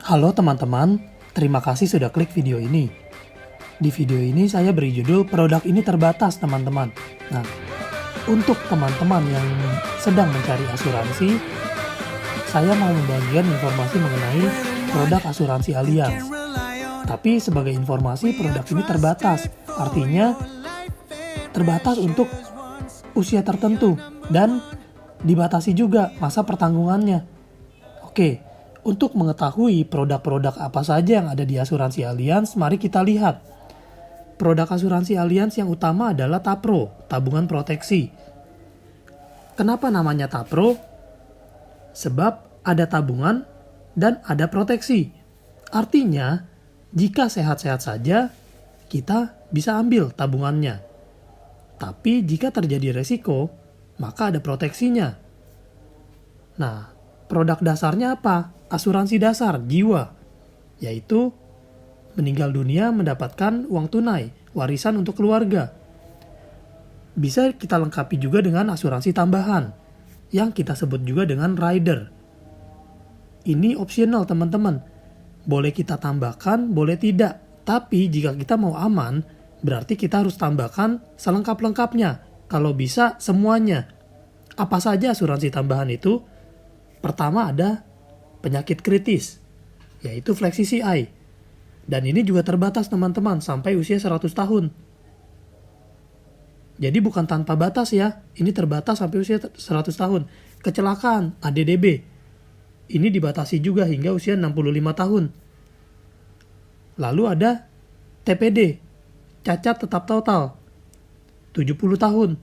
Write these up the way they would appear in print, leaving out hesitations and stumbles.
Halo teman-teman, terima kasih sudah klik video ini. Di video ini saya beri judul produk ini terbatas teman-teman. Nah, untuk teman-teman yang sedang mencari asuransi, saya mau membagikan informasi mengenai produk asuransi Allianz. Tapi sebagai informasi produk ini terbatas, artinya terbatas untuk usia tertentu dan dibatasi juga masa pertanggungannya. Oke, untuk mengetahui produk-produk apa saja yang ada di asuransi Allianz, mari kita lihat. Produk asuransi Allianz yang utama adalah Tapro, tabungan proteksi. Kenapa namanya Tapro? Sebab ada tabungan dan ada proteksi. Artinya, jika sehat-sehat saja, kita bisa ambil tabungannya. Tapi jika terjadi resiko, maka ada proteksinya. Nah, produk dasarnya apa? Asuransi dasar jiwa, yaitu meninggal dunia mendapatkan uang tunai, warisan untuk keluarga. Bisa kita lengkapi juga dengan asuransi tambahan, yang kita sebut juga dengan rider. Ini opsional teman-teman, boleh kita tambahkan, boleh tidak. Tapi jika kita mau aman, berarti kita harus tambahkan selengkap-lengkapnya. Kalau bisa semuanya. Apa saja asuransi tambahan itu? Pertama ada penyakit kritis, yaitu Flexi CI. Dan ini juga terbatas teman-teman, sampai usia 100 tahun. Jadi bukan tanpa batas ya, ini terbatas sampai usia 100 tahun. Kecelakaan, ADDB, ini dibatasi juga hingga usia 65 tahun. Lalu ada TPD, cacat tetap total, 70 tahun.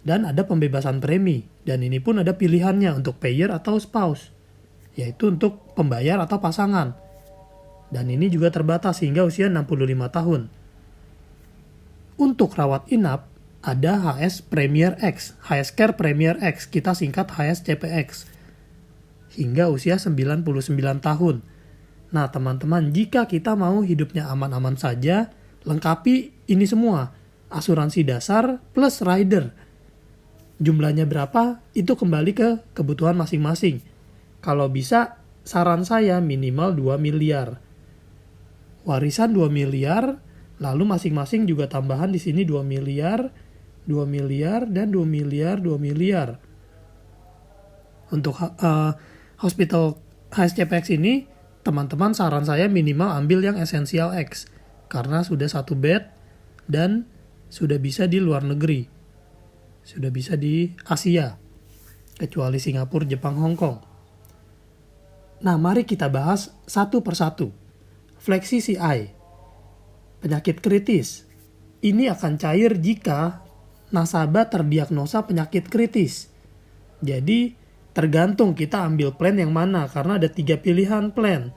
Dan ada pembebasan premi, dan ini pun ada pilihannya untuk payer atau spouse, yaitu untuk pembayar atau pasangan. Dan ini juga terbatas hingga usia 65 tahun. Untuk rawat inap, ada HS Premier X, HS Care Premier X, kita singkat HSCPX, hingga usia 99 tahun. Nah teman-teman, jika kita mau hidupnya aman-aman saja, lengkapi ini semua, asuransi dasar plus rider. Jumlahnya berapa, itu kembali ke kebutuhan masing-masing. Kalau bisa, saran saya minimal 2 miliar. Warisan 2 miliar, lalu masing-masing juga tambahan di sini 2 miliar, 2 miliar, dan 2 miliar, 2 miliar. Untuk hospital HSCPX ini, teman-teman saran saya minimal ambil yang Essential X, karena sudah satu bed, dan sudah bisa di luar negeri. Sudah bisa di Asia, kecuali Singapura, Jepang, Hong Kong. Nah, mari kita bahas satu persatu. Flexi CI, penyakit kritis. Ini akan cair jika nasabah terdiagnosa penyakit kritis. Jadi, tergantung kita ambil plan yang mana, karena ada 3 pilihan plan.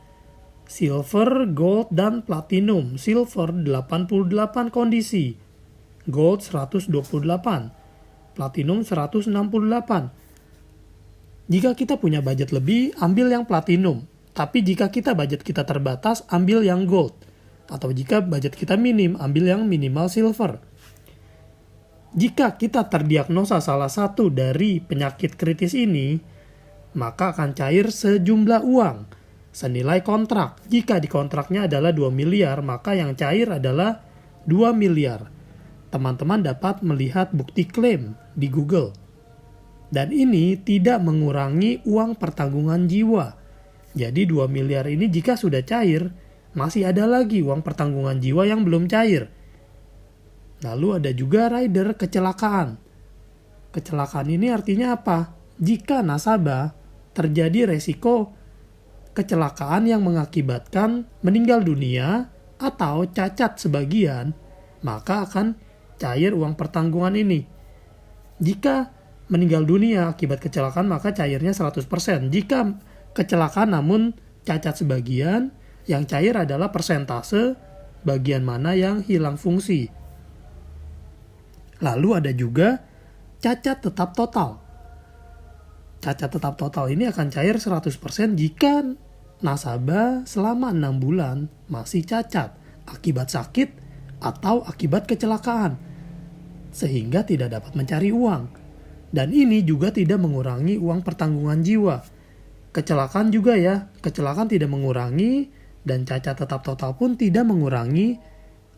Silver, Gold, dan Platinum. Silver 88 kondisi, Gold 128, Platinum 168. Jika kita punya budget lebih, ambil yang Platinum. Tapi jika kita budget kita terbatas, ambil yang Gold. Atau jika budget kita minim, ambil yang minimal Silver. Jika kita terdiagnosa salah satu dari penyakit kritis ini, maka akan cair sejumlah uang senilai kontrak. Jika di kontraknya adalah 2 miliar, maka yang cair adalah 2 miliar. Teman-teman dapat melihat bukti klaim di Google. Dan ini tidak mengurangi uang pertanggungan jiwa. Jadi 2 miliar ini jika sudah cair, masih ada lagi uang pertanggungan jiwa yang belum cair. Lalu ada juga rider kecelakaan. Kecelakaan ini artinya apa? Jika nasabah terjadi resiko kecelakaan yang mengakibatkan meninggal dunia atau cacat sebagian, maka akan cair uang pertanggungan ini. Jika meninggal dunia akibat kecelakaan, maka cairnya 100%. Jika kecelakaan namun cacat sebagian, yang cair adalah persentase bagian mana yang hilang fungsi. Lalu ada juga cacat tetap total. Cacat tetap total ini akan cair 100% jika nasabah selama 6 bulan masih cacat akibat sakit atau akibat kecelakaan, sehingga tidak dapat mencari uang. Dan ini juga tidak mengurangi uang pertanggungan jiwa. Kecelakaan juga ya, kecelakaan tidak mengurangi dan cacat tetap total pun tidak mengurangi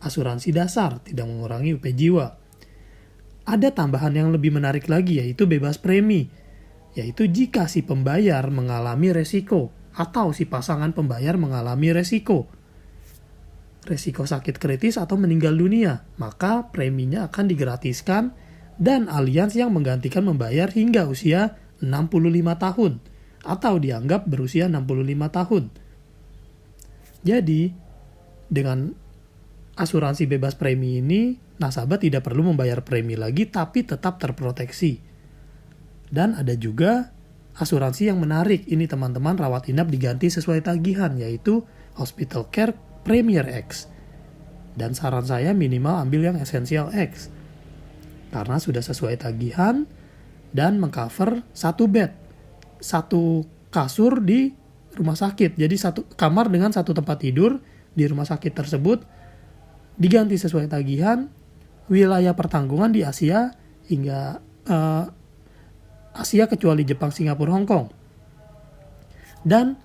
asuransi dasar, tidak mengurangi UP Jiwa. Ada tambahan yang lebih menarik lagi yaitu bebas premi, yaitu jika si pembayar mengalami resiko atau si pasangan pembayar mengalami resiko sakit kritis atau meninggal dunia, maka preminya akan digratiskan dan Allianz yang menggantikan membayar hingga usia 65 tahun atau dianggap berusia 65 tahun. Jadi, dengan asuransi bebas premi ini, nasabah tidak perlu membayar premi lagi tapi tetap terproteksi. Dan ada juga asuransi yang menarik, ini teman-teman, rawat inap diganti sesuai tagihan, yaitu Hospital Care Premier X. Dan saran saya minimal ambil yang Essential X, karena sudah sesuai tagihan dan mengcover satu bed, satu kasur di rumah sakit. Jadi satu kamar dengan satu tempat tidur di rumah sakit tersebut diganti sesuai tagihan, wilayah pertanggungan di Asia hingga Asia kecuali Jepang, Singapura, Hong Kong. Dan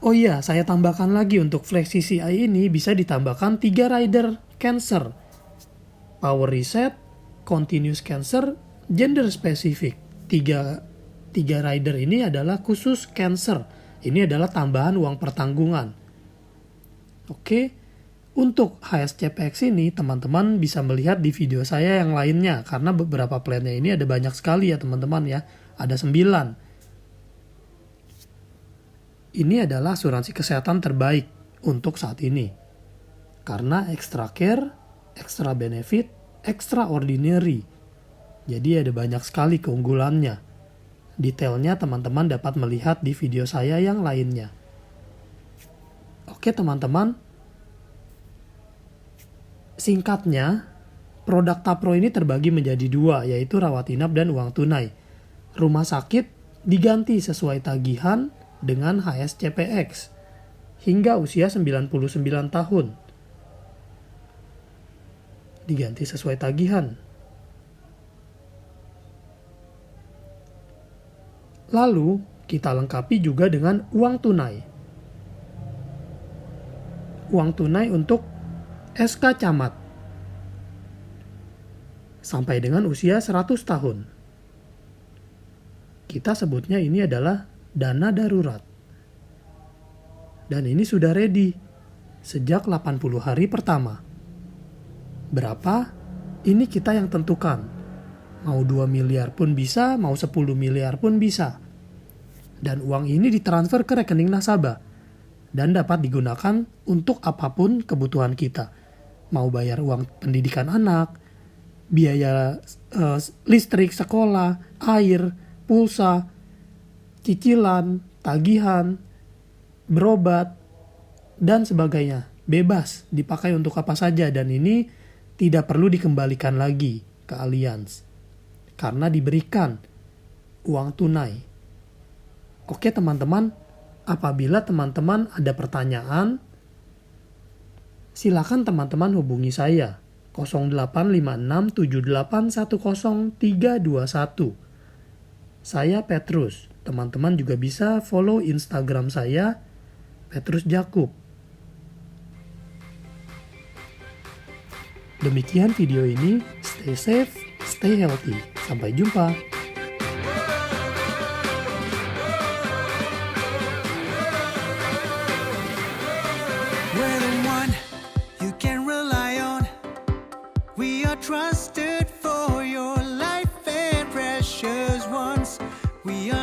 oh iya, saya tambahkan lagi untuk Flex CCI ini bisa ditambahkan 3 rider cancer, power reset, continuous cancer, gender specific. Tiga rider ini adalah khusus cancer. Ini adalah tambahan uang pertanggungan. Oke, untuk HSCPX ini teman-teman bisa melihat di video saya yang lainnya, karena beberapa plannya ini ada banyak sekali ya teman-teman ya. Ada 9. Ini adalah asuransi kesehatan terbaik untuk saat ini. Karena extra care, extra benefit, extraordinary. Jadi ada banyak sekali keunggulannya. Detailnya teman-teman dapat melihat di video saya yang lainnya. Oke teman-teman, singkatnya, produk Tapro ini terbagi menjadi 2, yaitu rawat inap dan uang tunai. Rumah sakit diganti sesuai tagihan dengan HSCPX hingga usia 99 tahun. Diganti sesuai tagihan. Lalu, kita lengkapi juga dengan uang tunai. Uang tunai untuk SK Camat. Sampai dengan usia 100 tahun. Kita sebutnya ini adalah dana darurat. Dan ini sudah ready sejak 80 hari pertama. Berapa? Ini kita yang tentukan. Mau 2 miliar pun bisa, mau 10 miliar pun bisa. Dan uang ini ditransfer ke rekening nasabah dan dapat digunakan untuk apapun kebutuhan kita. Mau bayar uang pendidikan anak, biaya listrik sekolah, air, pulsa, cicilan, tagihan, berobat, dan sebagainya. Bebas dipakai untuk apa saja dan ini tidak perlu dikembalikan lagi ke Allianz karena diberikan uang tunai. Oke teman-teman, apabila teman-teman ada pertanyaan, silakan teman-teman hubungi saya 0856781031. Saya Petrus. Teman-teman juga bisa follow Instagram saya, Petrus Jakub. Demikian video ini, stay safe, stay healthy. Sampai jumpa. We're the one you can rely on. We are trusted for your life and precious ones. We are